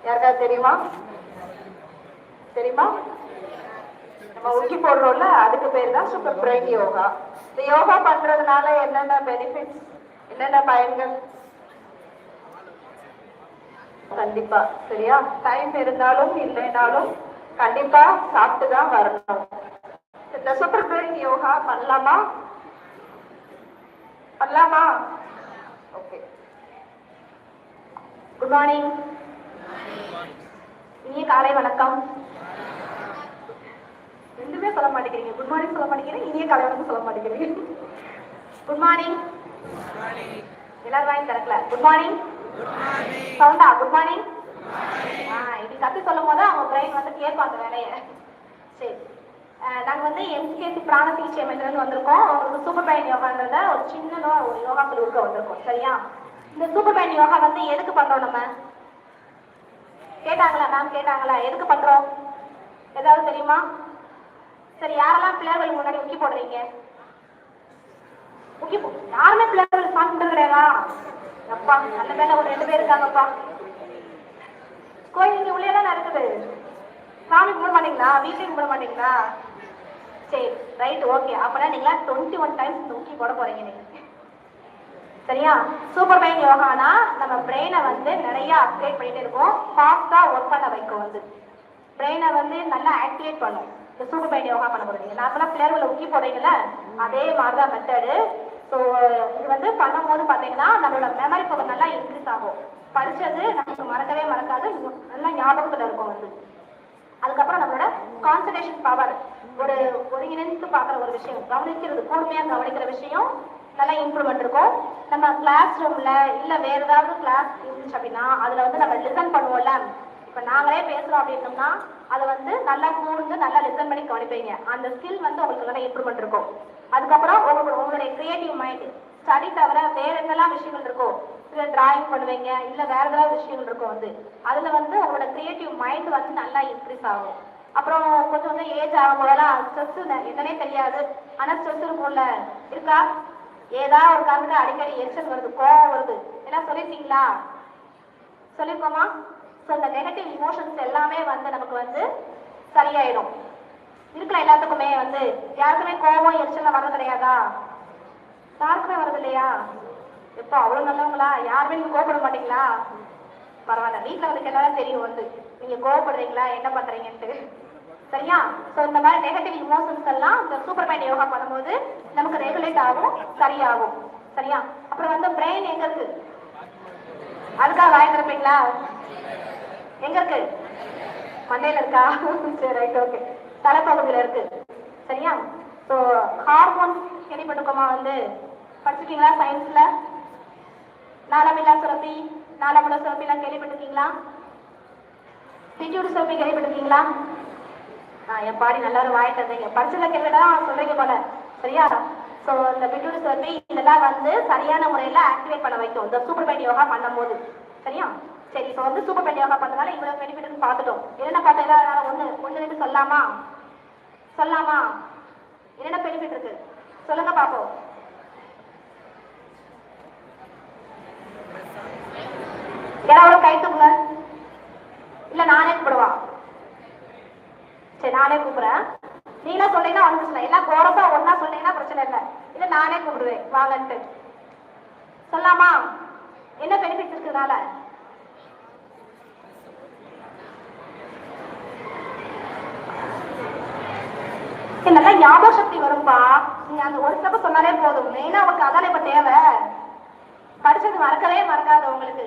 யாருக்காவது தெரியுமா? தெரியுமா? நம்ம உக்கி போடுறோம்ல, அதுக்கு பேர் தான் சூப்பர் பிரெயின் யோகா. இந்த யோகா பண்றதுனால என்னென்ன பெனிஃபிட்ஸ், என்னென்ன பயன்கள்? கண்டிப்பா. சரியா? டைம் இருந்தாலும் இல்லைனாலும் கண்டிப்பா சாப்பிட்டுதான் வரணும். இந்த சூப்பர் பிரெயின் யோகா பண்ணலாமா? பண்ணலாமா? ஓகே. Good morning. இனிய காலை வணக்கம். ரெண்டுமே சொல்ல மாட்டேங்கிறீங்க. குட் மார்னிங் சொல்ல மாட்டேங்கிறீங்க, இனிய காலை வணக்கம் சொல்ல மாட்டேங்கிறீங்க. Good morning. எல்லாரும் வாங்கி திறக்கல. குட் மார்னிங் சவுண்டா? Good morning. இப்படி கத்து சொல்லும் போது அவங்க பிரெயின் வந்து கேட்பாங்க வேலையை. சரி, நாங்கள் வந்து எம்சிஎஸ்சி பிராண சிகிச்சை மையத்துலேருந்து வந்திருக்கோம். உங்களுக்கு சூப்பர் பிரெயின் யோகான்றத ஒரு சின்னதாக ஒரு யோகா குழுவுக்கு வந்திருக்கோம். சரியா? இந்த சூப்பர் பிரெயின் யோகா வந்து எதுக்கு பண்றோம்? நம்ம கேட்டாங்களா? மேம் கேட்டாங்களா எதுக்கு பண்றோம்? ஏதாவது தெரியுமா? சரி, யாரெல்லாம் பிள்ளைகளுக்கு முன்னாடி உக்கி போடுறீங்க? உக்கி யாருமே பிள்ளைகளுக்கு சாமி கும்பிட்டு கிடையாதா? அப்பா நல்ல மேல ஒரு 2 பேர் இருக்காங்கப்பா. கோயில் இங்க உள்ளே தானே இருக்குது. சாமி கும்பிட மாட்டீங்களா? வீட்டையும் கும்பிட மாட்டீங்களா? சரி, ரைட், ஓகே. அப்பனா நீங்களா 21 டைம்ஸ் உக்கி போட போறீங்க நீங்க. சரியா? சூப்பர் பிரெயின் யோகானா நம்ம பிரெயினை வந்து நிறைய அப்டேட் பண்ணிட்டு இருக்கோம். ஃபாஸ்டா ஒர்க் பண்ண வைக்கும். வந்து பிரெயினை வந்து நல்லா ஆக்டிவேட் பண்ணும். இந்த சூப்பர் பிரெயின் யோகா பண்ண போறீங்க. நார்மலா பிளேயர்களை உக்கி போடுறீங்கல்ல, அதே மாதிரிதான் மெத்தடு. ஸோ இது வந்து பண்ணும்போது பார்த்தீங்கன்னா நம்மளோட மெமரி பவர் நல்லா இன்க்ரீஸ் ஆகும். படிச்சது நமக்கு மறக்கவே மறக்காது, நல்லா ஞாபகத்துல இருக்கும். வந்து அதுக்கப்புறம் நம்மளோட கான்சன்ட்ரேஷன் பவர், ஒரு ஒருங்கிணைந்து பார்க்குற ஒரு விஷயம், கவனிக்கிறது, கூர்மையா கவனிக்கிற விஷயம் நல்லா இம்ப்ரூவ்மெண்ட் இருக்கும். நம்ம கிளாஸ் ரூம்ல இல்ல வேற ஏதாவது கிளாஸ் இருந்துச்சு அப்படின்னா அதுல வந்து நம்ம லிசன் பண்ணுவோம்ல. இப்ப நாங்களே பேசுறோம் அப்படின்னோம்னா அதை வந்து நல்லா கூர்ந்து நல்லா லிசன் பண்ணி கவனிப்பீங்க. அந்த ஸ்கில் வந்து உங்களுக்கு நல்லா இம்ப்ரூவ்மெண்ட் இருக்கும். அதுக்கப்புறம் உங்களுடைய கிரியேட்டிவ் மைண்ட், ஸ்டடி தவிர வேற என்னெல்லாம் விஷயங்கள் இருக்கும், இல்ல டிராயிங் பண்ணுவீங்க, இல்ல வேற ஏதாவது விஷயங்கள் இருக்கும். வந்து அதுல வந்து உங்களோட கிரியேட்டிவ் மைண்ட் வந்து நல்லா இன்க்ரீஸ் ஆகும். அப்புறம் கொஞ்சம் கொஞ்சம் ஏஜ் ஆகும் போதெல்லாம் ஸ்ட்ரெஸ் என்னன்னே தெரியாது, ஆனா ஸ்ட்ரெஸ் இருக்கும்ல, இருக்கா? ஏதாவது ஒரு காரணத்துக்கு அடிக்கடி எரிச்சல் வருது, கோவம் வருது, எல்லாம் சொல்லிருக்கீங்களா? சொல்லிருக்கோமா? ஸோ இந்த நெகட்டிவ் இமோஷன்ஸ் எல்லாமே வந்து நமக்கு வந்து சரியாயிடும். இருக்குல்ல எல்லாத்துக்குமே வந்து யாருக்குமே கோபம் எரிச்சல் வர்றது கிடையாதா? யாருக்குமே வருது இல்லையா? எப்போ அவ்வளவு நல்லவங்களா? யாருமே நீங்க கோபப்பட மாட்டீங்களா? பரவாயில்ல, வீட்டில் வந்து கேட்டாலும் தெரியும் வந்து நீங்க கோவப்படுறீங்களா, என்ன பண்றீங்கன்ட்டு. சரியா? ஸோ இந்த மாதிரி நெகட்டிவ் இமோஷன்ஸ் எல்லாம் இந்த சூப்பர் மைண்ட் யோகா பண்ணும்போது நமக்கு ரெகுலேட் ஆகும், சரியாகும். சரியா? அப்புறம் வந்து பிரெயின் எங்க இருக்கு? அதுக்காக வாய் திறப்பீங்களா? எங்க இருக்கு? மண்டையில இருக்கா? சரி, ரைட், ஓகே. தலைப்பகுதியில இருக்கு. சரியா? ஸோ ஹார்மோன் கேள்விப்பட்டிருக்கோமா? வந்து படிச்சிருக்கீங்களா சயின்ஸ்ல? நாளமில்லா சுரப்பி, நாளமுள்ள சுரப்பி எல்லாம் கேள்விப்பட்டிருக்கீங்களா? பிட்யூட்டரி சுரப்பி கேள்விப்பட்டிருக்கீங்களா? என் நல்லாரும் வாய் தந்தீங்க. படிச்சத கேள்விதான் சொல்றீங்க போல. சரியா? ஸோ இந்த பிட்யூட்டரி சுரப்பி இதெல்லாம் வந்து சரியான முறையில ஆக்டிவேட் பண்ண வைக்கும் இந்த சூப்பர் மைண்ட் யோகா பண்ணும்போது. சரியா? சரி, இப்போ வந்து சூப்பர் மைண்ட் யோகா பண்ணதால இவ்வளவு பெனிஃபிட்னு பார்த்துட்டோம். என்னென்ன பார்த்தா ஒண்ணு சொல்லாமா? சொல்லாமா? என்னென்ன பெனிஃபிட் இருக்கு சொல்லுங்க பாப்போம். யாராவது கை தூக்குங்க. இல்ல நானே கூப்பிடுவா? சரி, நானே கூப்பிடுறேன். நீங்களா சொன்னீங்கன்னா ஒன்றும் பிரச்சனை, எல்லாம் கோரப்பா ஒன்னா சொன்னீங்கன்னா பிரச்சனை இல்லை. இல்ல நானே கூப்பிடுவேன் வாங்கன்ட்டு. சொல்லாமா? என்ன பெனிஃபிட் இருக்குனால? நல்லா ஞாபக சக்தி வரும்பா. நீங்க அந்த ஒரு ஸ்டெப் சொன்னாலே போதும். மெயினா உங்களுக்கு அதானே இப்ப தேவை. படிச்சது மறக்கவே மறக்காது உங்களுக்கு.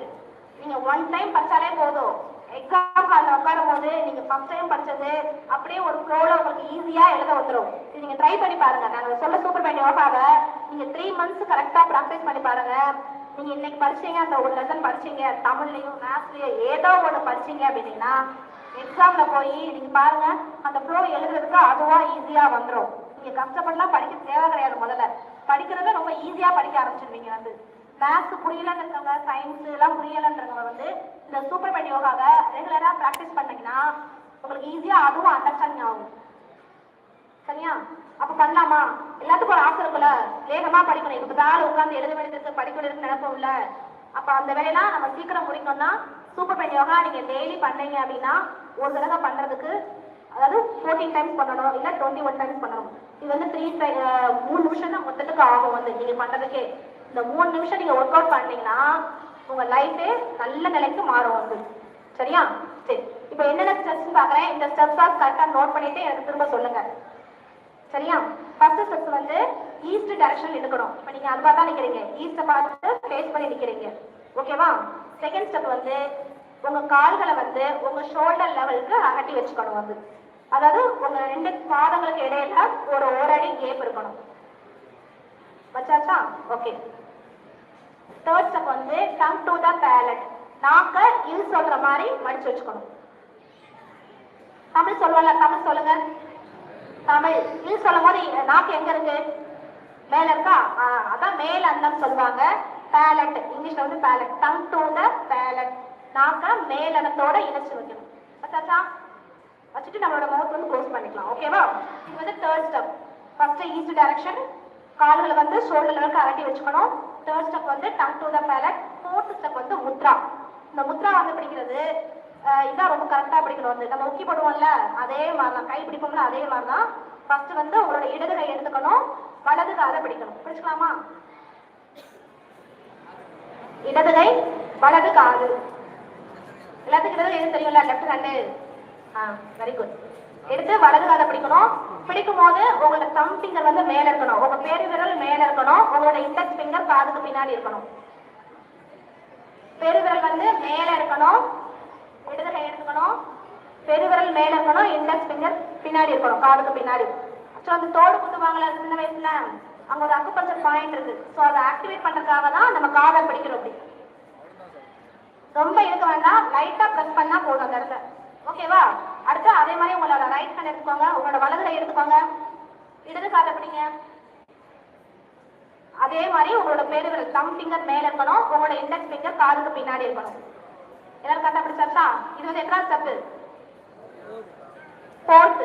நீங்க 1 டைம் படிச்சாலே போதும். எக்ஸாம் ஹால்ல உட்காரும் போது நீங்க ஃபர்ஸ்ட் டைம் படிச்சது அப்படியே ஒரு ஃப்ளோல உங்களுக்கு ஈஸியா எழுத வந்துடும். இது நீங்க ட்ரை பண்ணி பாருங்க. நாங்க சொல்ல சூப்பர் மைண்ட் யோகாவை நீங்க 3 மந்த்ஸ் கரெக்டா ப்ராக்டிஸ் பண்ணி பாருங்க. நீங்க இன்னைக்கு படிச்சீங்க, அந்த ஒரு லெசன் படிச்சீங்க, தமிழ்லயும் மேத்ஸ்லயும் ஏதோ ஒண்ணு படிச்சீங்க அப்படின்னீங்கன்னா எக்ஸாம்ல போய் நீங்க பாருங்க, அந்த ஃப்ளோ எழுதுறதுக்கு அதுவா ஈஸியா வந்துடும். நீங்க கஷ்டப்படலாம் படிக்க தேவை கிடையாது. முதல்ல படிக்கிறத ரொம்ப ஈஸியா படிக்க ஆரம்பிச்சிருவீங்க. வந்து மேத்ஸ் புரியலன்னு இருக்கவங்க, சயின்ஸ் எல்லாம் புரியலன்றவங்க வந்து இந்த சூப்பர் மைண்ட் யோகாவை ரெகுலரா பிராக்டிஸ் பண்ணீங்கன்னா உங்களுக்கு ஈஸியா அதுவும் அண்டர்ஸ்டாண்டிங் ஆகும். சரியா? அப்ப பண்ணலாமா? எல்லாத்துக்கும் ஒரு ஆசை இருக்குல்ல, வேகமா படிக்கணும், இப்பதான் உட்கார்ந்து எழுத வேண்டியது, படிக்க வேண்டியது நினைப்போம் இல்ல. அப்ப அந்த வேலையெல்லாம் நம்ம சீக்கிரம் முடிக்கணும்னா சூப்பர் பெயின் யோகா நீங்க டெய்லி பண்ணீங்க அப்படின்னா ஒரு தடவை பண்றதுக்கு அதாவது 14 டைம்ஸ் பண்ணணும் இல்ல 21 டைம்ஸ் பண்ணணும். இது வந்து 3 நிமிஷம் தான் மொத்தத்துக்கு ஆகும் வந்து நீங்க பண்றதுக்கே. இந்த 3 நிமிஷம் நீங்க ஒர்க் அவுட் பண்ணீங்கன்னா உங்க லைஃபே நல்ல நிலைக்கு மாறும் வந்து. சரியா? சரி, இப்போ என்னென்ன ஸ்டெப்ஸ் பாக்குறேன். இந்த ஸ்டெப்ஸ் கரெக்டா நோட் பண்ணிட்டு எனக்கு திரும்ப சொல்லுங்க. சரியா? ஃபர்ஸ்ட் ஸ்டெப் வந்து ஈஸ்ட் டைரக்ஷன் நிக்கணும். இப்போ நீங்க அது பார்த்தா நிக்கிறீங்க, ஈஸ்ட பார்த்து ஃபேஸ் பண்ணி நிக்கிறீங்க. ஓகேவா? செகண்ட் ஸ்டெப் வந்து உங்க கால்களை வந்து உங்க ஷோல்டர் லெவலுக்கு அகட்டி வச்சுக்கணும் வந்து. அதாவது உங்க 2 பாதங்களுக்கு இடையில ஒரு அடி கேப் இருக்கணும். வச்சாச்சா? ஓகே. தேர்ட் ஸ்டெப் வந்து கம் டு த பேலட். நாக்க இல் சொல்ற மாதிரி மடிச்சு வச்சுக்கணும். தமிழ் சொல்லுவல, தமிழ் சொல்லுங்க. தமிழ் இல் சொல்லும் போது நாக்கு எங்க இருக்கு? மேல இருக்கா? அதான் மேல் அன்னம் சொல்லுவாங்க. பேலட் இங்கிலீஷ்ல வந்து palate. Come to the palate. நாக்க மேல் அன்னத்தோட இணைச்சு வைக்கணும். வச்சாச்சா? வச்சுட்டு நம்மளோட மவுத் வந்து க்ளோஸ் பண்ணிக்கலாம். ஓகேவா? இது வந்து third step. First east direction, கால்களை வந்து ஷோல்டர் லெவலுக்கு அகட்டி வச்சுக்கணும். தேர்ட் ஸ்டெப் வந்து tongue to the palate. Fourth step வந்து முத்ரா. இந்த முத்ரா வந்து பிடிக்கிறது இதான் ரொம்ப கரெக்டா பிடிக்கணும் வந்து. நம்ம உக்கி போடுவோம்ல அதே மாதிரி தான், கை பிடிப்போம்ல அதே மாதிரி தான். ஃபர்ஸ்ட் வந்து உங்களோட இடது கை எடுத்துக்கணும், வலது காலை பிடிக்கணும். பிடிச்சுக்கலாமா? இடது கை வலது காது. எல்லாத்துக்கும் இடது எது தெரியும்ல? Left hand. Very good. எடுத்து வலது காலை பிடிக்கணும். பிடிக்கும் போது உங்களோட தம் ஃபிங்கர் வந்து மேல இருக்கணும், உங்க பெரு விரல் மேல இருக்கணும், உங்களோட இண்டெக்ஸ் ஃபிங்கர் காதுக்கு பின்னாடி இருக்கணும். பெருவிரல் வந்து மேல இருக்கணும், இடது கை எடுத்துக்கணும், பெருவிரல் மேல இருக்கணும், இண்டெக்ஸ் ஃபிங்கர் பின்னாடி இருக்கணும், காதுக்கு பின்னாடி. ஸோ அந்த தோடு குத்துவாங்கல்ல சின்ன வயசுல, அங்க ஒரு அக்குபஞ்சர் பாயிண்ட் இருக்கு. ஸோ அதை ஆக்டிவேட் பண்றதுக்காக தான் நம்ம காதை பிடிக்கிறோம். அப்படி ரொம்ப இருக்க வேண்டாம், லைட்டா பிரஸ் பண்ணா போதும் அந்த இடத்துல. ஓகேவா? அடுத்து அதே மாதிரி உங்களோட ரைட் ஹேண்ட் எடுத்துக்கோங்க, உங்களோட வலது கை எடுத்துக்கோங்க, இடது காதை பிடிங்க. அதே மாதிரி உங்களோட பெருவிரல் தம் ஃபிங்கர் மேல இருக்கணும், உங்களோட இண்டெக்ஸ் ஃபிங்கர் காதுக்கு பின்னாடி இருக்கணும். எல்லாரும் கரெக்டா பிடிச்சாச்சா? இது வந்து எத்தனாவது ஸ்டெப்? ஃபோர்த்.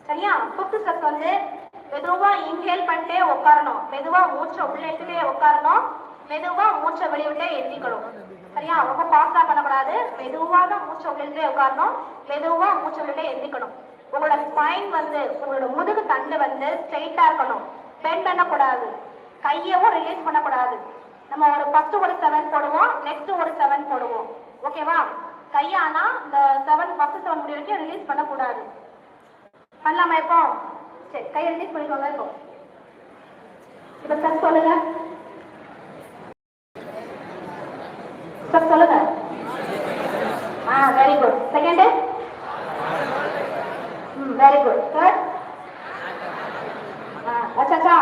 சரியா? ஃபிஃப்த் ஸ்டெப் வந்து மெதுவா இன்ஹேல் பண்ணிட்டே உட்காரணும், மெதுவா மூச்சை உள்ளே உட்காரணும், மெதுவா மூச்சை வெளியிட்டே எந்திக்கணும். சரியா? ரொம்ப ஃபாஸ்டா பண்ணக்கூடாது, மெதுவா தான் மூச்சை உள்ளே உட்காரணும், மெதுவா மூச்சை உள்ளே எந்திக்கணும். உங்களோட ஸ்பைன் வந்து உங்களோட முதுகு தண்டு வந்து ஸ்ட்ரெயிட்டா இருக்கணும், பெண்ட் பண்ணக்கூடாது, கையவும் ரிலீஸ் பண்ணக்கூடாது. நம்ம ஒரு ஃபர்ஸ்ட் ஒரு 7 போடுவோம், நெக்ஸ்ட் ஒரு 7 போடுவோம். ஓகேவா? கையானா இந்த 7 ஃபர்ஸ்ட் 7 முடி வரைக்கும் ரிலீஸ் பண்ணக்கூடாது. பண்ணலாமா இப்போ? சரி, கையை ரிலீஸ் பண்ணிக்கோங்க. இப்போ ஸ்டெப் சொல்லுங்க. ஸ்டெப் சொல்லுங்க. Very good. Second? Very good. Third? வச்சாச்சா?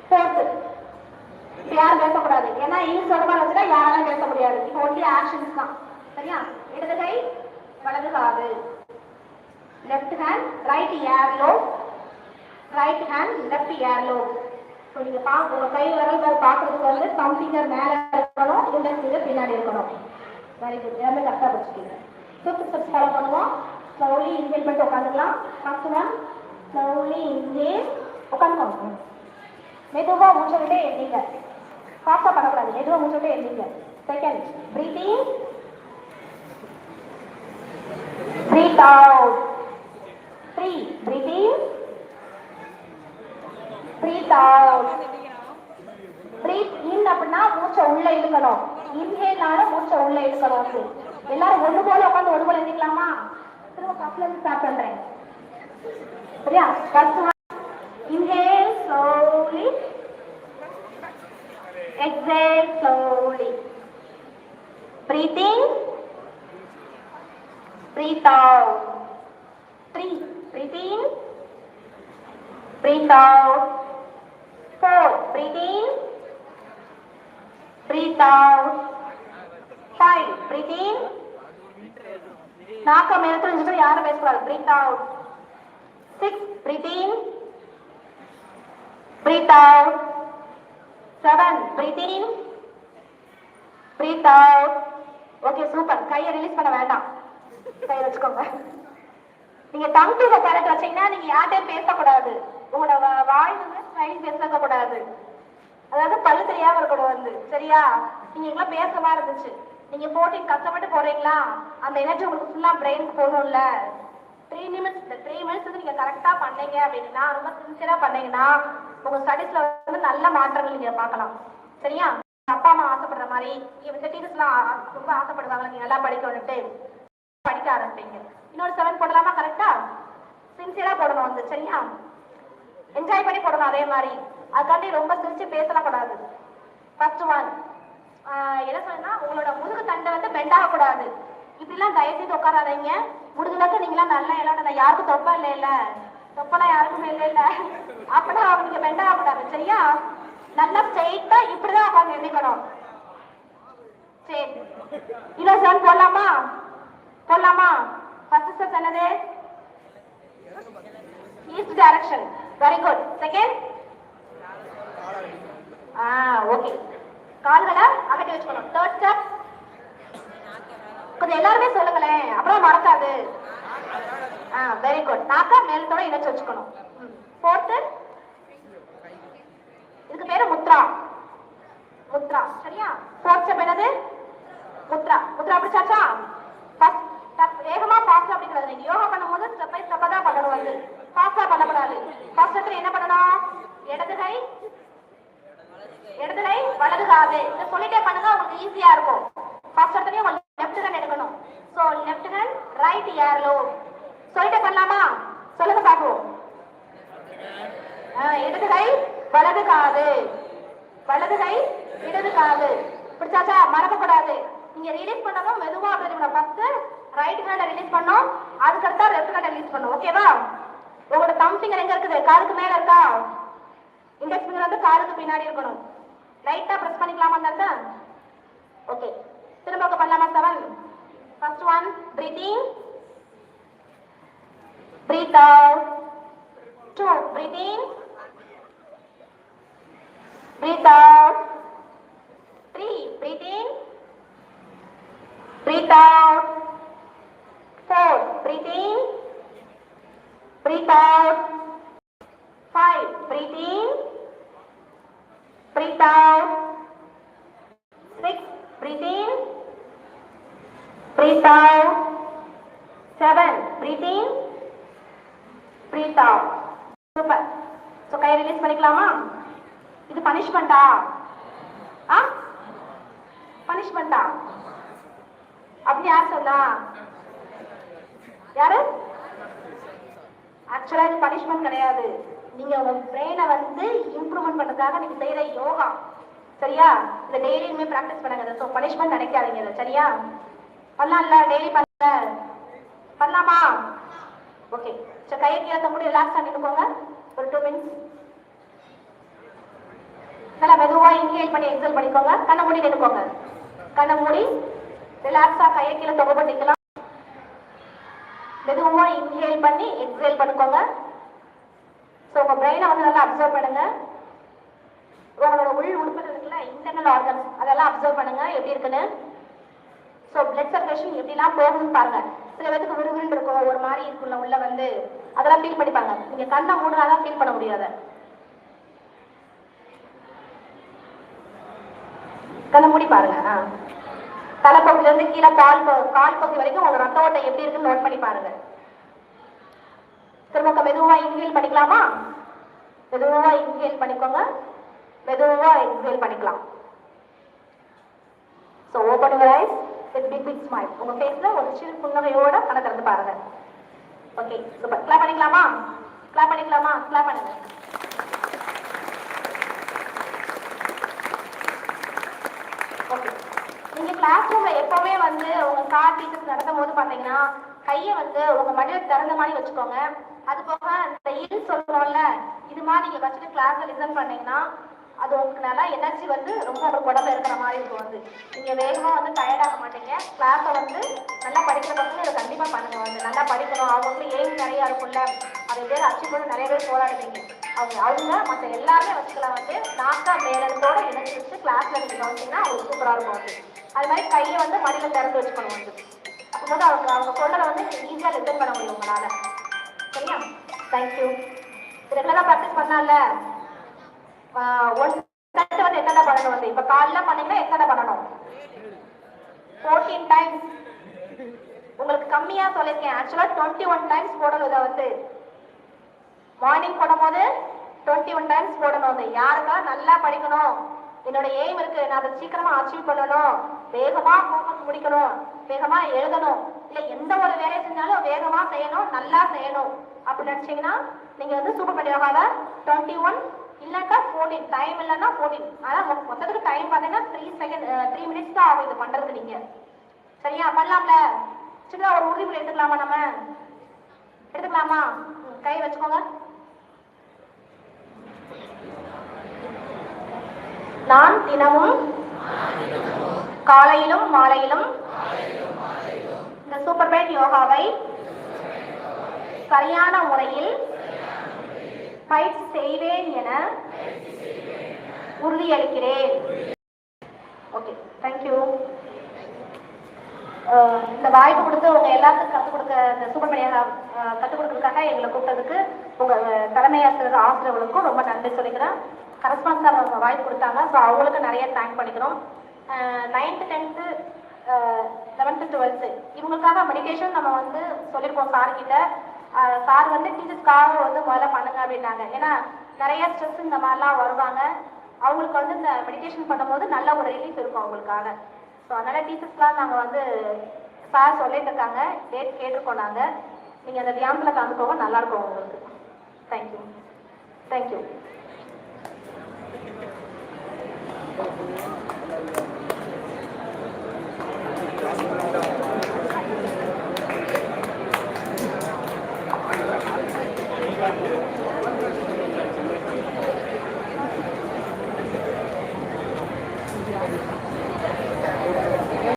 ஃபோர்த்? யாரும் பேசக்கூடாது, ஏன்னா இங்கிலீஷ் சொல்ற மாதிரி வச்சுட்டா யாராலும் பேச முடியாது. இப்போ ஒன்லி ஆக்ஷன்ஸ் தான். சரியா? இடது கை வலது காது, left hand right earlobe, right hand left earlobe. So நீங்க உங்க கை விரல்கள் பார்க்கறதுக்கு வந்து தம் ஃபிங்கர் மேல இருக்கணும், இண்டெக்ஸ் ஃபிங்கர் பின்னாடி இருக்கணும். Very good. எல்லாமே கரெக்டாக வச்சுக்கீங்க. ஃபிஃப்த் ஸ்டெப் ஃபாலோ பண்ணுவோம். ஸ்லோலி இன்ஹேல் பண்ணிட்டு உட்காந்துக்கலாம். ஃபர்ஸ்ட் ஒன் ஸ்லோலி இன்ஹேல், உட்காந்துக்கோங்க. மெதுவா மூச்சை விட்டு எழுதிங்க, ஃபாஸ்டா பண்ணக்கூடாது, மெதுவா மூச்சை விட்டு எழுதிங்க. Second breathing, breath out. 3 breathing, breath out. Breath in அப்படின்னா மூச்சை உள்ள இழுக்கணும், இன்ஹேல்னால மூச்சை உள்ள இழுக்கணும். எல்லாரும் ஒண்ணு போல உட்காந்து ஒண்ணு போல எழுதிக்கலாமா? திரும்ப ஃபர்ஸ்ட்ல இருந்து ஸ்டார்ட் பண்றேன். சரியா? First one inhale slowly, exhale slowly, breathe in, breathe out. 3 breathe in, breathe out. 4 breathe in, breathe out. 5 breathe in, நாக்க மேலத்துல இருந்து யாரும் பேசக்கூடாது, breathe out. 6 breathe in, breathe out. 7 breathe in, breathe out. Okay, super. கையை release பண்ண வேண்டாம், கையை வச்சுக்கோங்க. நீங்க டங் டு த பேலட் வச்சீங்கன்னா நீங்க யார்கிட்டயும் பேசக்கூடாது, உங்களோட வாய் வந்து ஸ்டைல் பேசக்க கூடாது, அதாவது பல்லு தெரியாம இருக்கணும் வந்து. சரியா? நீங்க எல்லாம் பேசவா இருந்துச்சு. நீங்க போட்டு கஷ்டப்பட்டு போறீங்களா, அந்த எனர்ஜி உங்களுக்கு ஃபுல்லா பிரெயினுக்கு போகணும்ல. 3 நிமிட்ஸ், இந்த 3 மினிட்ஸ் வந்து நீங்க கரெக்டா பண்ணீங்க அப்படின்னா, ரொம்ப சின்சியரா பண்ணீங்கன்னா உங்க ஸ்டடீஸ்ல வந்து நல்ல மாற்றங்கள் நீங்க பார்க்கலாம். சரியா? அப்பா அம்மா ஆசைப்படுற மாதிரி இந்த டீச்சர்ஸ் எல்லாம் ரொம்ப ஆசைப்படுவாங்க நீங்க நல்லா படிக்கணும்ட்டு படிக்க ஆரம்பிப்பீங்க. இன்னொரு 7 போடலாமா? கரெக்டா சின்சியரா போடணும் வந்து. சரியா? என்ஜாய் பண்ணி போடணும். அதே மாதிரி அதுக்காண்டி ரொம்ப சிரிச்சு பேசலாம் கூடாது. ஃபர்ஸ்ட் ஒன் என்ன சொன்னா, உங்களோட முதுகு தண்டை வந்து பெண்ட் ஆகக்கூடாது. இப்படிலாம் தயவு செய்து உட்காராதீங்க. முடிஞ்சளவுக்கு நீங்களாம் நல்லா எல்லாம் யாருக்கும் தொப்பா இல்லை இல்ல, தொப்பெல்லாம் யாருக்குமே இல்லை இல்ல, அப்படின்னா அவங்க பெண்ட் ஆகக்கூடாது. சரியா? நல்லா ஸ்ட்ரெயிட்டா இப்படிதான் உட்காந்து எண்ணிக்கணும். சரி, இன்னொரு சார் போடலாமா? போடலாமா? ஃபர்ஸ்ட் ஸ்டெப் என்னது? East direction. Very good. Second, okay, கால்களை அகட்டி வச்சுக்கணும். தேர்ட் ஸ்டெப் கொஞ்சம் எல்லாருமே சொல்லுங்களேன், அப்புறம் மறக்காது. Very good. நாக்கா மேலத்தோட இணைச்சு வச்சுக்கணும். ஃபோர்த்து, இதுக்கு பேரு முத்ரா. முத்ரா. சரியா? ஃபோர்த் ஸ்டெப் என்னது? முத்ரா. முத்ரா பிடிச்சாச்சா? வேகமா ஃபாஸ்டா அப்படிங்கிறது. நீங்க யோகா பண்ணும்போது ஸ்டெப் பை ஸ்டெப்பா தான் பண்ணணும். வந்து ஃபாஸ்டா பண்ணக்கூடாது. ஃபர்ஸ்ட் ஸ்டெப்ல என்ன பண்ணணும்? இடது கை வலது காது. இதை சொல்லிட்டே பண்ணுங்க, உங்களுக்கு ஈஸியா இருக்கும். ஃபர்ஸ்ட் ஸ்டெப்லயே லெஃப்ட் ஹேண்ட் எடுக்கணும். So left hand, right earlobe. சொல்லிட்டே பண்ணலாமா? சொல்லுங்க பாப்போம். இடது கை வலது காது, வலது கை இடது காது. பிடிச்சாச்சா? மறக்கக்கூடாது. நீங்க ரிலீஸ் பண்ணணும் மெதுவா. ஃபர்ஸ்ட் ரைட் ஹேண்ட ரிலீஸ் பண்ணோம், அதுக்கடுத்தா லெஃப்ட் ஹேண்ட ரிலீஸ் பண்ணோம். ஓகேவா? உங்களோட தம் ஃபிங்கர் எங்க இருக்குது? காலுக்கு மேல இருக்கா? இண்டெக்ஸ் ஃபிங்கர் வந்து காலுக்கு பின்னாடி இருக்கணும். லைட்டா பிரஸ் பண்ணிக்கலாமா அந்த இடத்த? ஓகே, திரும்ப பண்ணலாமா? 7. First one, breathe in, breathe out. 2, breathe in, breathe out. 3, breathe in, breathe out. 4, breathe in, breathe out. 5, breathe in, breathe out. 6, breathe in, breathe out. 7, breathe in, breathe out. Super. So guy release பண்ணிக்கலாமா? இது பனிஷ்மெண்டா? பனிஷ்மெண்டா அப்படி யார் சொன்னா? யாரு? ஆக்சுவலா இது punishment கிடையாது. நீங்க உங்க பிரெயினை வந்து இம்ப்ரூவ்மெண்ட் பண்றதுக்காக நீங்க செய்யற யோகா. சரியா? இந்த டெய்லியுமே பிராக்டிஸ் பண்ணுங்க. சோ பனிஷ்மெண்ட் நினைக்காதீங்க. சரியா? பண்ணலாம்ல? டெய்லி பண்ணலாமா? ஓகே. சரி, கையை கீழே தம்பி ரிலாக்ஸா நின்னுக்கோங்க ஒரு 2 மினிட்ஸ். நல்லா மெதுவா இன்ஹேல் பண்ணி எக்ஸேல் பண்ணிக்கோங்க. கண்ணை மூடி நின்னுக்கோங்க. கண்ணை மூடி ரிலாக்ஸா கையை கீழே தொங்க நிக்கலாம். மெதுவா இன்ஹேல் பண்ணி எக்ஸேல் பண்ணிக்கோங்க. ஸோ உங்க பிரெயினை வந்து நல்லா அப்சர்வ் பண்ணுங்க. உங்களோட உள் உறுப்புகள் இருக்குல்ல, இன்டர்னல் ஆர்கன்ஸ், அதெல்லாம் அப்சர்வ் பண்ணுங்க எப்படி இருக்குன்னு. ஸோ பிளட் சர்க்குலேஷன் எப்படிலாம் போகுதுன்னு பாருங்க. சில பேருக்கு விறுவிறுன்னு இருக்கும், ஒரு மாதிரி இருக்குல்ல உள்ள வந்து, அதெல்லாம் ஃபீல் பண்ணிப்பாங்க. நீங்க கண்ணை மூடுனாதான் ஃபீல் பண்ண முடியாது. கண்ணை மூடி பாருங்க. தலைப்பகுதியில இருந்து கீழே கால் பகுதி வரைக்கும் உங்க ரத்த ஓட்டம் எப்படி இருக்குன்னு நோட் பண்ணி பாருங்க. திரும்ப மெதுவா இன்ஹேல் பண்ணிக்கலாமா? மெதுவா இன்ஹேல் பண்ணிக்கோங்க, மெதுவா எக்ஸேல் பண்ணிக்கலாம். So open your eyes with big smile. உங்க ஃபேஸ்ல ஒரு சிறு புன்னகையோட கண்ணை திறந்து பாருங்க. Okay, super. கிளாப் பண்ணிக்கலாமா? கிளாப் பண்ணிக்கலாமா? கிளாப் பண்ணுங்க. ஓகே. நீங்க கிளாஸ் ரூம்ல எப்பவுமே வந்து உங்க சார் டீச்சர்ஸ் நடத்தும் போது பாத்தீங்கன்னா கையை வந்து உங்க மடியில திறந்த மாதிரி வச்சுக்கோங்க. அது போக இந்த இல் சொல்றோம்ல, இது மாதிரி நீங்க வச்சுட்டு கிளாஸ்ல லிசன் பண்ணீங்கன்னா அது உங்களுக்கு நல்லா எனர்ஜி வந்து ரொம்ப ஒரு உடம்புல இருக்கிற மாதிரி இருக்கும். வந்து நீங்க வேகமா வந்து டயர்ட் ஆக மாட்டீங்க. கிளாஸை வந்து நல்லா படிக்கிற பசங்க இதை கண்டிப்பா பண்ணுங்க. வந்து நல்லா படிக்கணும். அவங்களுக்கு எய்ம் நிறைய இருக்கும்ல, அதை பேர் அச்சீவ் பண்ணி நிறைய பேர் போராடுவீங்க. அவங்க மற்ற எல்லாருமே வச்சுக்கலாம். வந்து நாக்கா மேலத்தோட இணைச்சி வச்சு கிளாஸ்ல நீங்க கவனிச்சீங்கன்னா அவங்களுக்கு சூப்பரா இருக்கும். வந்து அது மாதிரி கையை வந்து மடியில திறந்து வச்சுக்கணும். வந்து அப்போது அவங்க சொல்றதை வந்து ஈஸியா லிசன் பண்ண முடியும் உங்களால. சரியா? தேங்க்யூ. ரெகுலரா ப்ராக்டிஸ் பண்ணால ஒன் செட் வந்து எத்தனை பண்ணணும்? வந்து இப்ப காலைல பண்ணீங்கன்னா எத்தனை பண்ணணும்? 14 டைம்ஸ். உங்களுக்கு கம்மியா சொல்லியிருக்கேன். ஆக்சுவலா 21 டைம்ஸ் போடணும். இதை வந்து மார்னிங் போடும்போது 21 டைம்ஸ் போடணும். அது யாருக்கெல்லாம் நல்லா படிக்கணும், என்னோட எய்ம் இருக்கு, நான் அதை சீக்கிரமா அச்சீவ் பண்ணணும், வேகமா ஹோம்ஒர்க் முடிக்கணும், வேகமா எழுதணும், இல்ல எந்த ஒரு வேலையை செஞ்சாலும் வேகமா செய்யணும், நல்லா செய்யணும் அப்படின்னு நினைச்சீங்கன்னா நீங்க வந்து சூப்பர் மைண்ட் யோகாவை 21 இல்லக்கா 14 டைம் இல்லைன்னா 14. ஆனா மொத்தத்துக்கு டைம் பார்த்தீங்கன்னா 3 மினிட்ஸ் தான் ஆகும் இது பண்றதுக்கு. நீங்க சரியா பண்ணலாம்ல? சின்ன ஒரு உறுதிமொழி எடுத்துக்கலாமா? நம்ம எடுத்துக்கலாமா? கை வச்சுக்கோங்க. நான் தினமும் காலையிலும் மாலையிலும் இந்த சூப்பர் மைண்ட் யோகாவை சரியான முறையில் பயிற்சி செய்வேன் என உறுதியளிக்கிறேன். Okay, thank you. இந்த வாய்ப்பு கொடுத்து உங்க எல்லாத்துக்கும் கற்றுக் கொடுக்க, இந்த சூப்பர் மைண்ட் யோகா கற்றுக் கொடுக்கறதுக்காக எங்களை கூப்பிட்டதுக்கு உங்க தலைமை ஆசிரியர்களுக்கும் ரொம்ப நன்றி சொல்லிக்கிறேன். கரஸ்பாண்ட் சார் அவங்க வாய்ப்பு கொடுத்தாங்க. ஸோ அவங்களுக்கு நிறைய தேங்க் பண்ணிக்கிறோம். 9th 10th 11th 12th இவங்களுக்காக மெடிடேஷன் நம்ம வந்து சொல்லியிருக்கோம் சார்கிட்ட. சார் வந்து டீச்சர்ஸ்க்காக வந்து முதல்ல பண்ணுங்க அப்படின்னாங்க. ஏன்னா நிறைய ஸ்ட்ரெஸ் இந்த மாதிரிலாம் வருவாங்க. அவங்களுக்கு வந்து இந்த மெடிடேஷன் பண்ணும்போது நல்ல ஒரு ரிலீஃப் இருக்கும் அவங்களுக்காக. ஸோ அதனால் டீச்சர்ஸ்லாம் நாங்கள் வந்து சார் சொல்லிட்டு இருக்காங்க, டேட் கேட்டிருக்கோம் நாங்கள். நீங்கள் அந்த தியானத்தில் கலந்துக்கோங்க, நல்லாயிருக்கும் உங்களுக்கு. தேங்க்யூ. தேங்க்யூ. Gracias.